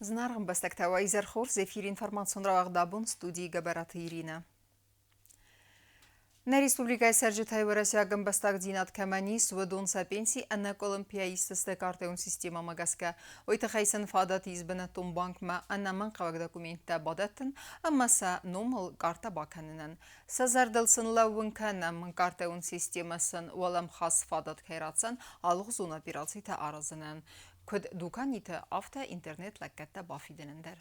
Знаргам бастактава изерхор зефир информацион равагдабун студии Габарата Ирина. На республикай Сарджитай Варасягам бастак динат камани свадон сапенси аннак олимпиаистасты картеун система магаска. Ойта хайсан фадат избанатун банкма аннаман қавак документта бадаттын, аммаса номал карта баканынан. Сазардалсын лауынкан амман картеун системасын валам хас фадат хайратсан алғызун операцийта аразынан. Көд дуканита авто интернет лаккатта бафиденендер.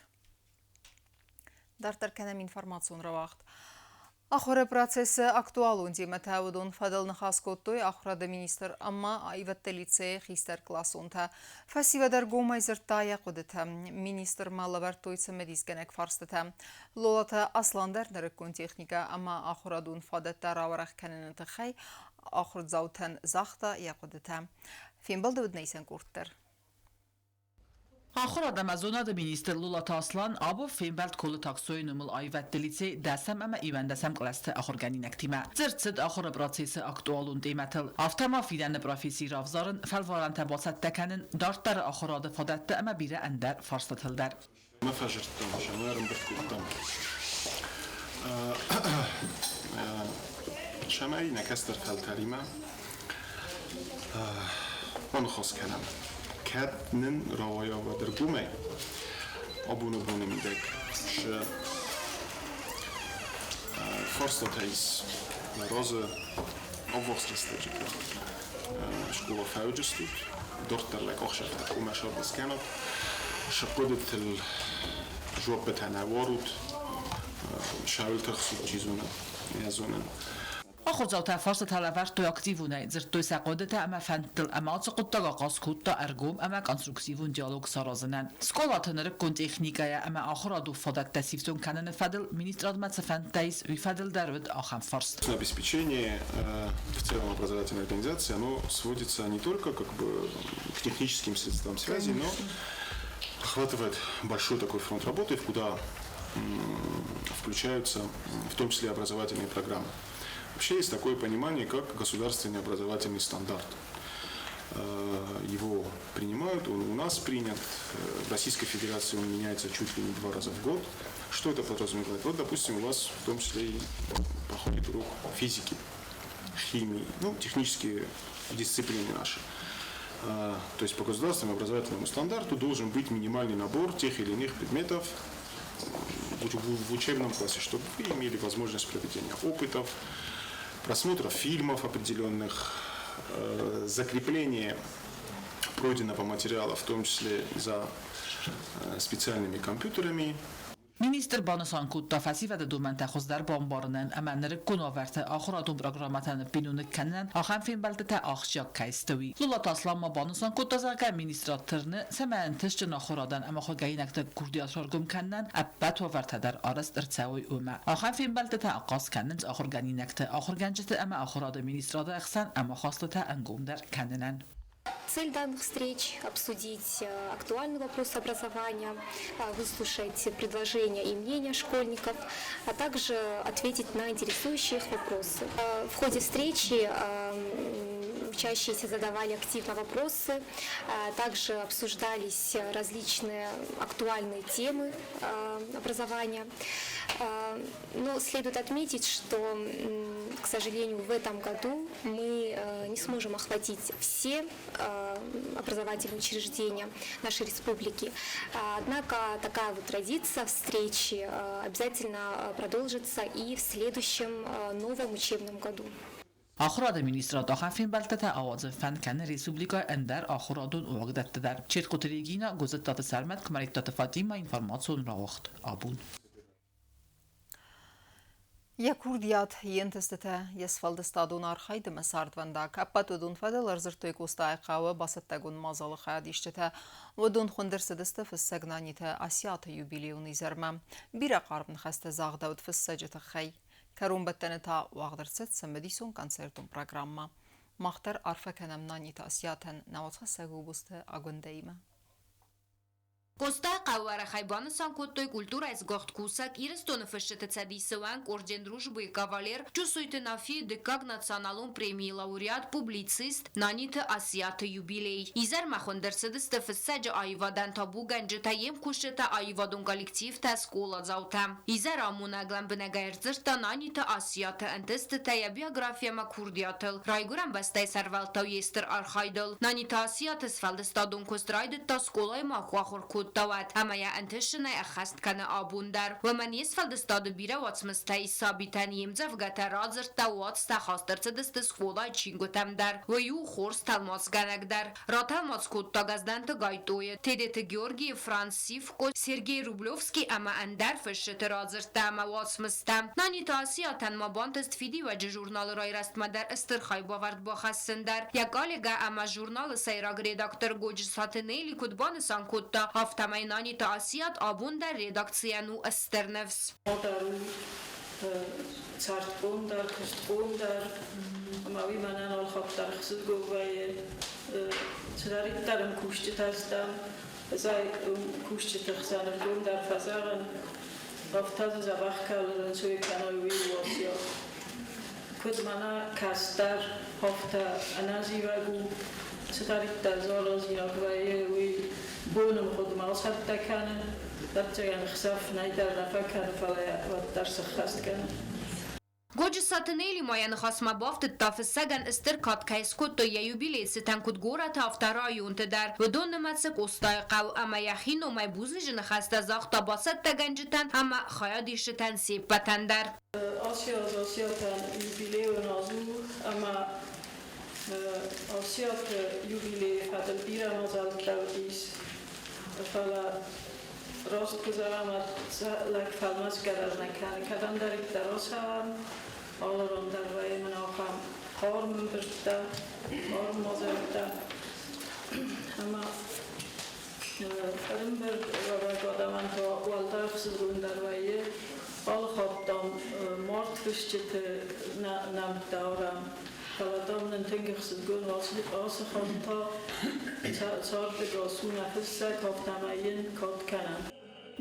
Дартар канам информацион равахт. Ахора процессы актуалун дематаудун фадалны хаскоттой ахрада министр амма айватта лицея хистер классунта. Фасивадар гомайзырта яқудыта. Министр малавартойца медизгенек фарстыта. Лолата асландар нарыккун техника амма ахорадун фадатта раварах каныныты хай ахрдзаутан захта яқудыта. Финбалды уднайсан курттар. آخر آدم از اون مینیستر لولا تاسلان آبو فیلمبرد کل تاکسوی نمول آیوت دلیتی دستم اما ایوان دستم قلست آخرگانی نکتیمه زرد آخر پروسس اکتوالون دیمتل افتما فیدن پروفیسی رافزارن فالوارن تباست دکنن دارت در آخر آد فادت اما بیره اندر فرستل در ما فجرتم شمارم بركوتم شمعی نکستر فلتریمه من خواست کنم كاتنن روايا ودرجومي أبونا ميدك ش فرصة تايس لرازة أفوكس لستجيك شكوى فاوجستو دكتور لك أخشى تقوم أشرب بسكانت شقدت الجواب بتاعنا وارد شاول تخصو جيزونا يزونا آخر زاوت فرصة تلاورت توی اکتیونه زرد توی سقادت اما فنتل اما تقطع قاس کتا ارگوم اما کنسترکسیون دیالوگ سرازنن سکولات نرکن تکنیکای اما آخر دو فادت تسیفتون کنن فدل министр فنتایس وی فدل درود آخر فرصت. Обеспечение в целом образовательной организации оно сводится не только как бы к техническим средствам связи, но охватывает большой такой фронт работы, куда включаются в том числе образовательные программы. Вообще есть такое понимание, как государственный образовательный стандарт. Его принимают, он у нас принят, в Российской Федерации он меняется чуть ли не 2 раза в год. Что это подразумевает? Вот, допустим, у вас в том числе и проходит урок физики, химии, ну, технические дисциплины наши. То есть по государственному образовательному стандарту должен быть минимальный набор тех или иных предметов в учебном классе, чтобы вы имели возможность проведения опытов, просмотра фильмов определенных, закрепления пройденного материала, в том числе за специальными компьютерами. Minister Banasan kutta fasivad دومنت خزدار بامبارنن اما نرکن آورت آخر آدم پروگراماتن بینون کنن آخر فیلم بلده آخشیا کایستوی لولا تاسلام ما بانسان کتا زاکر مینیستراترنه سمن تشجن آخر آدن اما خود گاهی نکته کردیات رارگم کنن ابت آورت در آرست ارتساوی اومه آخر فیلم بلده آقاس کنن آخر گانی نکته آخر گنجته اما آخر آدم مینیسترات اخسن اما خواسته انگوم در کننن Цель данных встреч – обсудить актуальный вопрос образования, выслушать предложения и мнения школьников, а также ответить на интересующие их вопросы. В ходе встречи учащиеся задавали активно вопросы, также обсуждались различные актуальные темы образования. Но следует отметить, что, к сожалению, в этом году мы не сможем охватить все образовательные учреждения нашей республики. Однако такая вот традиция встречи обязательно продолжится и в следующем новом учебном году. آخر مینیسترات آخر فیلم بلده آواز فن کنه ریسوبلیکا اندر آخر آدون اوگدت در چیت قطریگینا گذت دات سرمت کمریت دات فاطیما اینفورماسیون را وقت آبون Якурдият ентестете есфалдыстадун архайды масардванда каппатудун фадалар зыртой кустай қауы басаттагун мазалы қадиштете водун хундырсыдысты фіссагнаниті асията юбилеуны зерма. Бира қарбын қасты зағдауд фіссаджеті қай. Карумбаттаны та вағдырсыд сымбедисон концертун программа. Мақтар арфа кәнамнаниті асиятын наватқа сәгу бұсты агундайма. Կոստայ qawara խայբանսան կոտոյ կուլտուրա այս գողտ կուսակ իրստոնը ֆշտը ցադիսուան օրդեն дружбы кавалер чувствует нафи декаг националун премии лауреат публицист нанит асият юбилей изер махондерседс тфсаج айвадан табу ганжтаем кушета айвадун коллектив та школа заута изер амуна гламбнагайрзрта нанит асият антест тая биография макурдиатл райгуран бастай сарвалта естер архайдл нанит асият сфалдстадун кострайд та школа махвахор دوات اما یا انتشنه اخست کنه آبون در و من یسفل دستاد بیره واتمستای ثابتن یمزف گته رازر تا واتستا خواستر دست سخولای چینگوتم در و یو خورس تلماس گنگ در را تلماس کود تا گزدن تا گایتوی تیدت گیورگی فرانسیفکو سرگی روبلوفسکی اما اندر فشت رازر تا اما واتمستم نانی تا آسیاتن ما بانتست فیدی و جورنال رای رستما در استرخای باورد با خستن در یک آلگا اما جورنال سیراگ ریداکتر گوج ساتنیلی کدبان سان کود تا تماینانی تاسیات آبون در رداکسیانو استرنفس. چارتون در کشتون در ماوی منن آل خب در خسد گویی چرایی درم کوشت هستم زای کوشت تخسانم دون در فضاغن رفتاد زباخ کردن سوی کناوی واسیا کد منا کاستر هفته انازی و گو چرایی در زالازی نگویی وی بونم خود ما أصحاب تكان درجة خساف نايدر نفكر فلا ودرس خاست كان گوج ساتنیلی ماین خاصما بافت تافسگن استرکات کیس کتو یوبیلی ستن کد گورا تافترایون تدر و دون نمتسک استای قو اما یخین و مایبوزیجن خسته زاختا باست تگنجتن اما خیادیشتن سیب بتندر آسیا تن یوبیلی و نازو اما آسیا یوبیلی فتل بیرا مازال تاودیس فلا راست گذارم از لک فلماس گرز نکنه کدام در یک دراز هم آلارم در وای من آخام خارم برده خارم مازرده اما فرم برد و گاده من تا والدار خسرون در وای آل خواهدام مارد فشت نم دارم فلادام ننتنگ خسرگون واسه خواهد تا چار بگاسون نفسه کافتماین کات کنم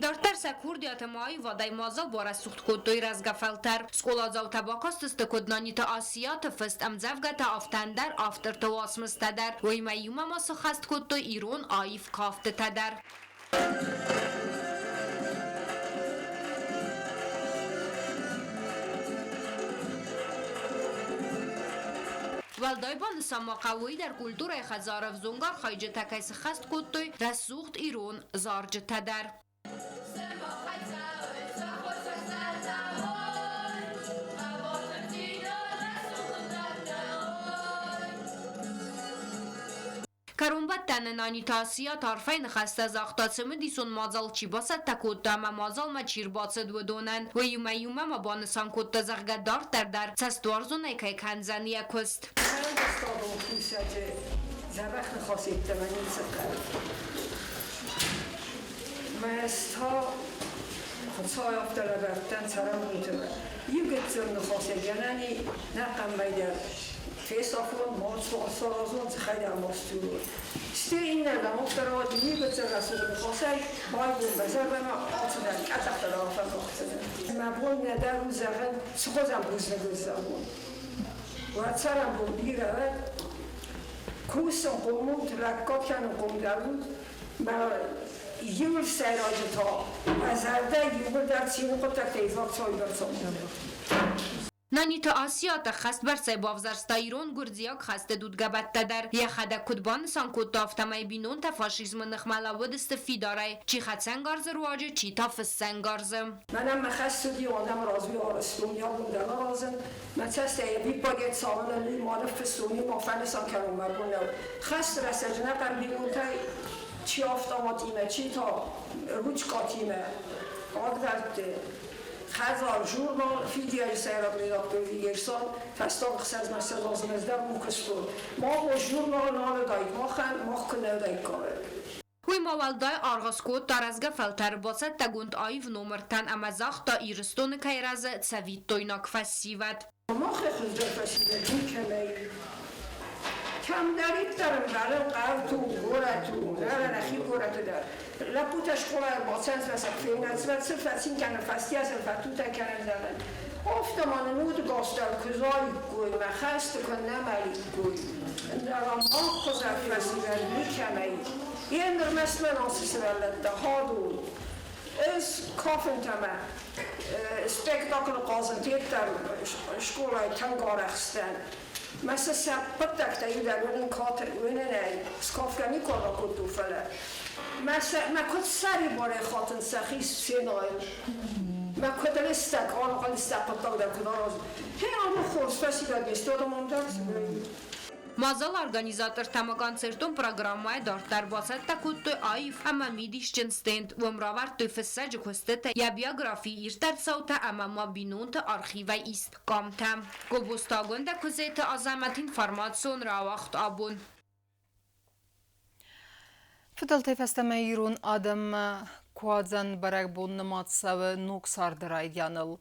دارتر سکوردیات مای وادای مازال بار سوخت کد دوی رزگفلتر سکولا زاو تباکاست است کدنانی تا آسیات فست امزفگه تا آفتندر آفتر تا واسمستدر وی میوم ماسو خست کد دوی ایرون آیف کافت تدر والدایبان سما قوی در کلتور خزارف زونگار خایج تکیس خست کد دوی رسوخت ایرون زارج تدر کرونبت تننانی تاسیا طرفین خسته زاختاسمه دیسون مازال چی باسد تکود اما مازال ما چیر باسد و دونن و یوم ما بانسان کود تزغگه دار در چستوارزون ایکای کنزنی کست زبخن خواستید تمنین سکر ماستا خودسای افتاله برتن سرم بودتمه یوگت زن خواستید یعنی نقم بیدر فیسافون مارس سالازون خیلی ماستور. ستی این نردم افتراد نیبت رسول خواستید باید بزر و ما آتدن کتاخت رافت آختن. مبون ندر و زغن سخوزم روز نگذارون. و سرم بود بیره کوسن قومون رکاب کنن قوم درون ما یول سراج تا از هرده یول در سیمون خود تکتیفات سایی برسان نانی تا آسیات خست بر سی بافزرستا ایرون گرزیاک خسته دودگبت تدر یه خده کدبان سان کد تافتمای بینون تا فاشیزم نخمالا ودست فی داره چی خد سنگارز رواجه چی تا فس سنگارزم منم مخست دی آدم رازوی آرستونیا بوده رازم من چست ایبی باید سامن لی مال فسونی مافن سان کنم مرگون نو خست رسجنه قم بینون تا چی آفتاماتیمه چی تا روچ کاتیمه آدرد خزار جورنال فیدیای سیراب ریداکتور دیگرسان فستاق خسز مسئل لازم از در موکستور ما با جورنال نال داید ما کنه داید کاره وی موالدای آرغاز کود تارزگه فلتر باسد تگوند آیف نومرتن اما زاخت تا ایرستون کیراز تسوید دویناک فسیود ما خیلی در فسیده این کمی کم دارید دارم برای قرطو گورتو دارن اخی گورتو دار لپوت شکولا با سنس رسک فیننس و صرف سین کنه فستی از الفتو تا کنه زدن افتمان نود گاستر کزای گوی مخست کن نمالی گوی درام آخ خزر فسیول میکنه این در مثل ناسیس ولد هادو از کافن تمام spektakel gepresenteerd daar school uit Tangarachstan. Maar ze zei patak dat je daar een kaart winnen en schafka niet kon ook toevallen. Maar kon sari bare gaten zeggen senal. Maar kon de stak al stak patak dat kon. Heel goed festival bestond om dat. Մազալ օրգանիզատոր թամական ցերտոն պրոգրամմայ դարտարբասատ տակուտո այվ ամամիդիշ ճնստենտ ոմրավար տոյֆեսաջ կոստետը я биографии иртарсаута ամամա բինունտը արխիվայ իստ կամթամ գոբոստագոնդա կուզետը ազամատ ինֆորմացիոն ռավախտ աբուն Fıdıl tefesteme yirun adım kuadzan barak bun namatsavı nuksar dıraydı yanıl.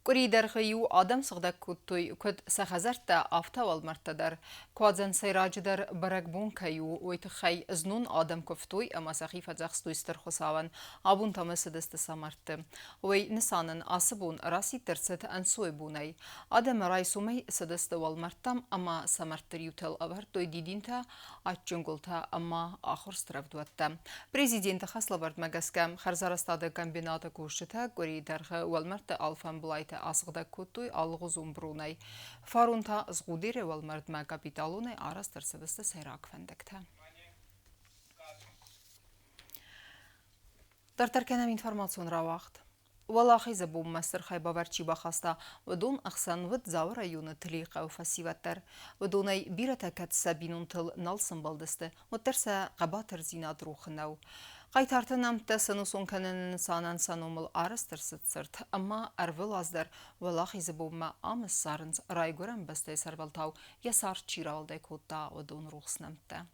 Кури дархаю адам сагдак куттой куд сахазарта автавал мартадар квадзан сайрадждар баракбун каю уйтхай знун адам кофтой ама сахифа захстуйстер хосаван абун тамасыдысты самарты ой нисанын асыбун раси терцет ансой бунай адам райсумай сыдысты валмартам ама самарттыр ютел авартой дидинта аччунгулта ама ахур стравдуатта президенті хаслабард магаскам харзарастады комбината кушчыта кури дархы валмарты алфан булайта асғыда көттой алғы зумбрунай. Фарунта зғудире валмардма капиталунай арастыр сыбысты сайрак фәндікті. Дартаркенем информацион равахт. Валахиза бум мастер хайбаварчи бахаста вдун ахсан вд зау районы тилиқа фасиваттар. Вдунай бирата катса бинунтыл налсын балдысты. Муттерса қабатыр зина друхынау. Қайтартынам тәсіну сонканын санан санумыл арыстыр сытсырт, amma әрвіл аздар валахизы бумма амыз сарыныз райгөрен бастай сарвалтау ясар чиралдай кодда вадун рухснамтта.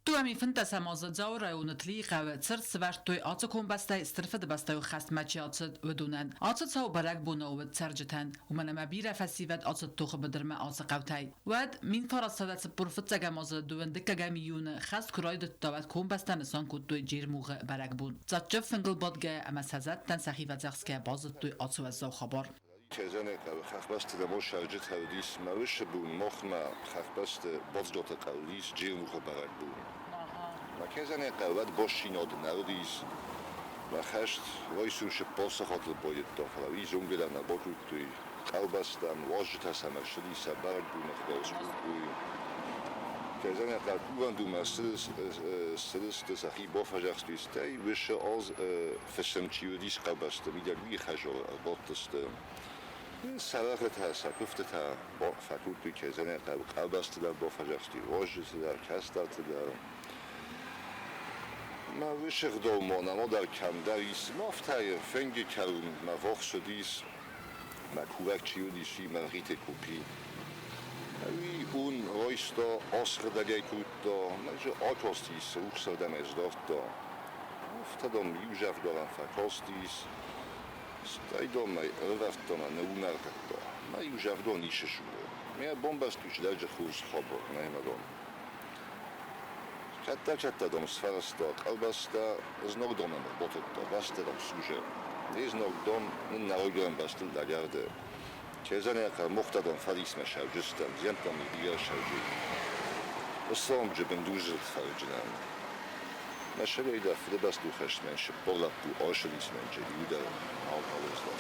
تو همی فنت سمازد زاو رایون تلیقه و ترد سورد توی آتا کن بسته استرفه بسته و خست مچی آتد و دونن آتا ساو برک بونه و ترجتن و من مبیر فسیوت آتا توخ بدرمه آتا قوتای ود مین فرستاده سپرفت زگمازد دوون دکه گمیون خست کرای دتاوت کن بسته نسان کد توی جیر موغ برک بون زد جف فنگل بادگه اما سزد تن سخیوت زخسکه بازد توی آتا و زاو خبار كذا خخبست دمو شارجت هوديس ماوش بون مخنا خخبست بازدوت قوليس جير مخبرك بون ما كذا قوت باشين آدناوديس ما خشت وایسوش پاس خاطر باید داخل وی زنگل نباید توی قلبستم واجد هستم شدی سبارد بون خداش بود كذا قلبان دو ماسترس سرس تسخی با فجرستیست ای وش از فسنچیودیس قلبست میداری خجال باتست سراغت هست گفته تا با فکر توی كذا قلبست در با فجرستی واجد در کاستات در ما وش خدا ما در کم دریس مافتای فنگ کارون ما واق شدیس ما کوبک چیودیشی ما ریت کوپی وی اون رایستا آسر دلیای کود دا ما جا آتواستیس روح سردم از دارت دا افتادم یوجف دارم فکاستیس ستایدام ما رفت دا ما نونرد دا ما یوجف دا نیشه شده ما بومبست توش درجه خوز خوابا نهیمدام Katta de sfärsta kalbasta is nog dom en botot da basta de suje. Is nog dom in naugren bastel da garde. Kezane ka mochta don fadis me shajustam zientam dia shaju. Osam jeben dujel farjnan. Ma shalay da fde bastu khashman shpola bu ashlis men jeluda alqalos da.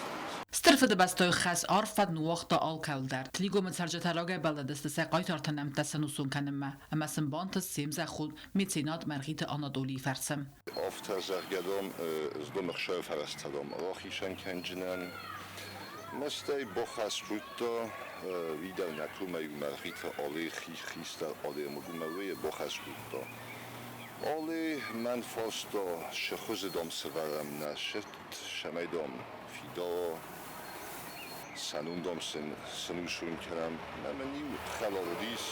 استرفد بستای خاص عرفت نوخت آلکال در تلیگو مسرجت تلاقی بلدست سقای تارتنم تسنوسون کنم اما سنبانت سیمز خود میتیناد مرغیت آنادولی فرسم. آفتر زرگدام از دو مخشای فرستادم راخیشن کنجنن مستی بخص بودتا ویدر نکلومی مرغیت آلی خیستر آلی مگوموی بخص بودتا آلی من فاستا شخوز دام سورم نشد شمیدام فیدا سنوندم سنوشون کردم منیو خلاردیس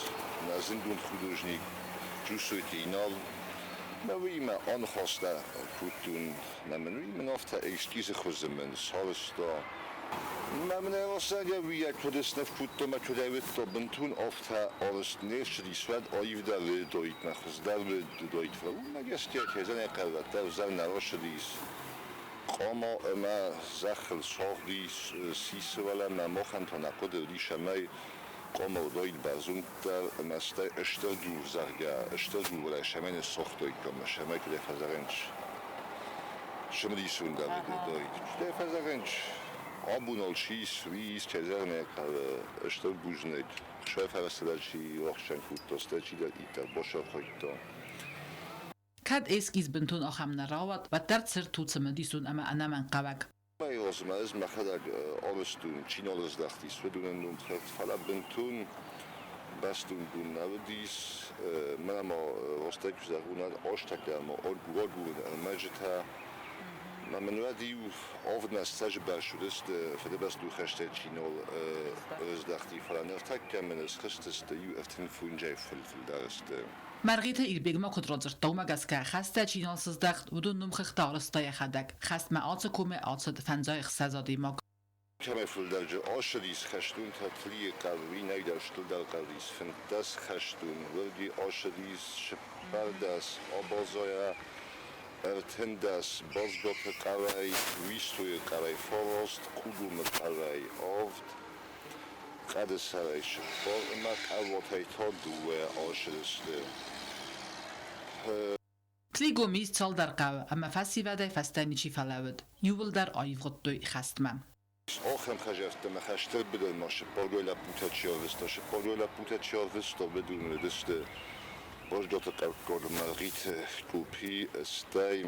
نزندون خودروژنیک جوسویت اینال منوی من آن خواسته کودون منوی من افته ایشتیز خوزمن سالستا Meneer Ossaga, wie ik voor snef goed met je weet dat bentun of ta alles neerst die swed oiv daar we doit naar dus daar we doit vrouw. Maar gest je zijn ik dat daar zijn naar os die Como ma zachel zorg die sis wala ma mochen van akod die shamai como doit bazum daar ma sta eshter du zarga eshter du wala shamai socht doit comme shamai de fazarench. Shamai sunda doit. De fazarench. Abunol shis wie ist kezerne eshter bujnet. Chef avastalachi ochshan futostachi dat ita bosha khoyto. كاد إسكيز بنتون أخام نراوت وترتسر توتسم ديسون أما أنا من قواك. ما يوزما إزما خدك أرستون شينالز دختي سودون نمتخت فلا بنتون باستون دون نوديس منما رستك زغونا أشتك ما أرجوون المجتها ما من وديو أفضل نستاج باشودست فده بس دو خشته شينال زدختي فلا نفتك من الخستست يو افتن فونجاي في الدرست. مرغیت ایربیگ ما کد رازر توما گس که خسته چینال سزدخت و دون نمخ اختارستای خدک خست ما آتس کومه آتس دفنزای خسازادی ما كما في الدرجة آشريس خشتون تطليق قوي نيدر شتل قويس فندس خشتون ولدي آشريس شبردس آبازايا ارتندس بازگات قوي ويستوي قوي فاراست قدوم قوي آفد قد سرای شبار امت اواتای تا دوه آشرسته تلیگو میز چال در قوه اما فسی وده فستانی چی فلاود یول در آیف غدوی خستمم آخرم خجفته ما خشتر بدل ما شبارگوی لپوتا چیاوستا شبارگوی لپوتا چیاوستا بدون دسته باش دوتا قرد مرغیت کوپی استای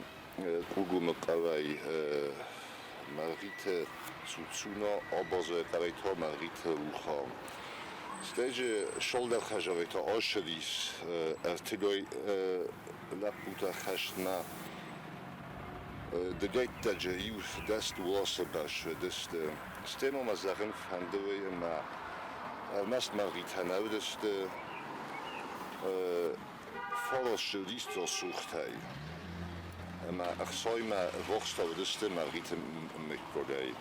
قوگوم قوی مرغیت سوتسونا آبازه قوی تا مرغیت روخا استیج شل در خجاوی تا آشریس ارتگای لپوتا خشتنا دقیق تجهیو دست واسه باشه دست استیما ما زغن فندوی ما مست مرغیت هنو دست فاراس شدیست را سوختای اما اخصای ما وقت و دست مرغیت مکرگای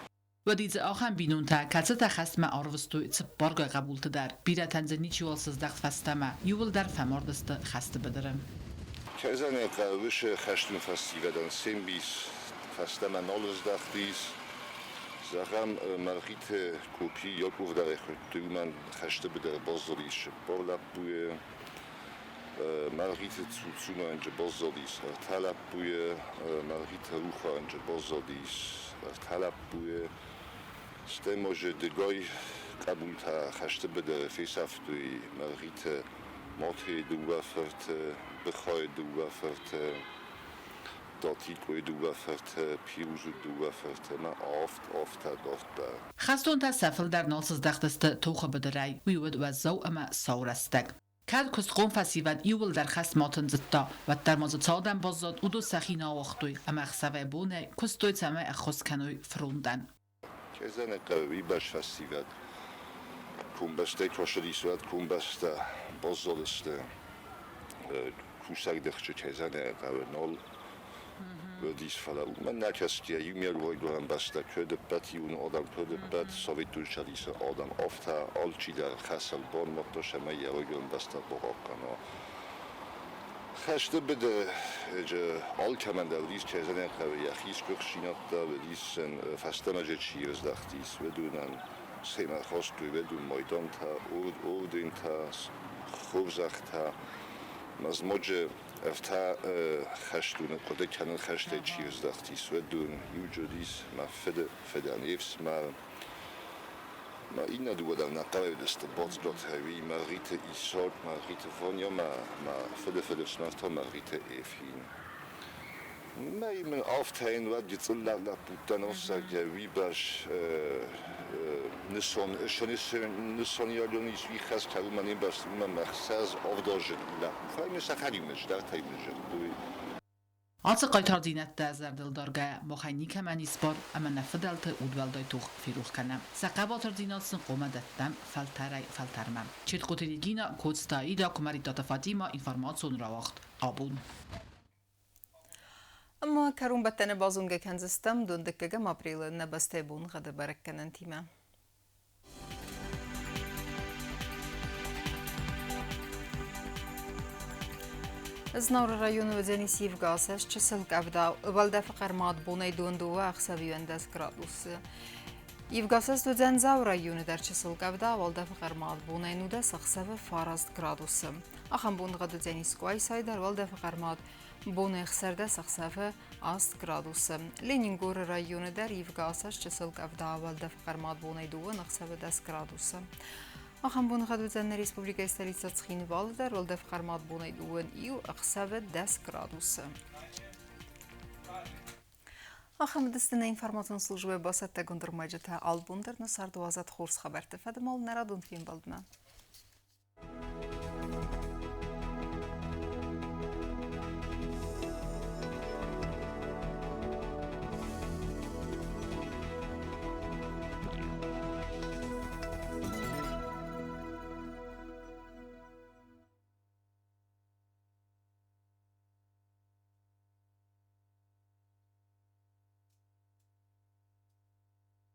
و دیز آخم بینون تا کلسه خست ما آروستوی چپارگا قبول تدر بیره تنزنی چیوال سزدخت فستما یول در فماردست خست بدرم کزنه قوش خشتون فستی ودن سیمبیس فستما نالز دختیس زغم مرغیت کوپی یا گفت در اخوی من خشته بدر بازداریش بالا بوی مرغیت تسوتسونا انجا بازداریس طلب بوی مرغیت روخا انجا بازداریس طلب بوی استماج دگای قبول تا خشته بدر فیس افتوی مرغیت ماته دو وفرت بخواه دو وفرت داتیکوی دو وفرت پیروز دو وفرت ما آفت بر خستون تا سفل در نال سزدختست توخ بدرای ویود و زو اما ساورستگ کد کست قوم فسیود یول در خست ماتن زتا و در مازد سادن بازداد او دو سخی ناوختوی اما اخصوه بونه کستوی تمه اخص کنوی فروندن کزن قوی باش فسیود کمبسته کاشدیسوید کمبسته بازدادسته کوسک دخچه کزن قوی نال دیس فلا من نکستیه یومیر وای دورم بسته کرده بطی اون آدم کرده بط ساوید دور شدیس آدم آفتا آلچی در خسل بان مقداشه ما یه وای دورم بسته بقاق کنا خشته بده آل کمن در دیس که زنه قوی یخیس بخشینات دا و دیسن فسته مجه چیرز دختیس و دونن سیمه خواست دوی و دون مایدان تا اردین تا خوب زخت تا مزموجه افتا خشتونه قده کنن خشته چیرز دختیس و دون یوجودیس ما فدانیفس ما این ندوه در نقوه دست باز داد هوی مرغیت ایساد مرغیت وانیا ما فده سنفتا مرغیت ایفین ما من آفتین و دیت الله بودن اصلا جوی باش نسان یادونیش وی خست که من این باست من مخصوص آفداج الله فایم سخریمش در تایمش دوی آتس قایتار دینت ده زردل دارگه مخینی که من ایسپار اما نفدلت اودولدای توخ فیروخ کنم سقباتر دیناتسن قومه دتم فلترمم چید قوتیگینا کودستایی دا کماری داتا فاطیما اینفرماتسون را وقت آبون اما کرون بتنه بازونگه کنزستم دوندکگم اپریل نبسته بون غده برکنن تیمه. Znor rajonu Dzenis Yevgasas чисел кавда валда фақармат бунай дундуа ахсави вендас градус. Yevgasas Dzenzav rayonu dar чисел кавда валда фақармат бунай нудас ахсави фараст градус. Ахам бунга Dzenis Quaysay dar валда фақармат бунай ахсарdas ахсави аст градус. Leningor rayonu dar Yevgasas чисел кавда валда фақармат бунай дуан ахсави дас градус. Ахам бунга Dzen Республика столица Цхинвал dar валда фақармат бунай дуан иу ахсави дас градус. Ахам дестина информационной службы басатта гундурмайджата албундер на сарду азат хорс хабарты фадмал нарадун фин балдна.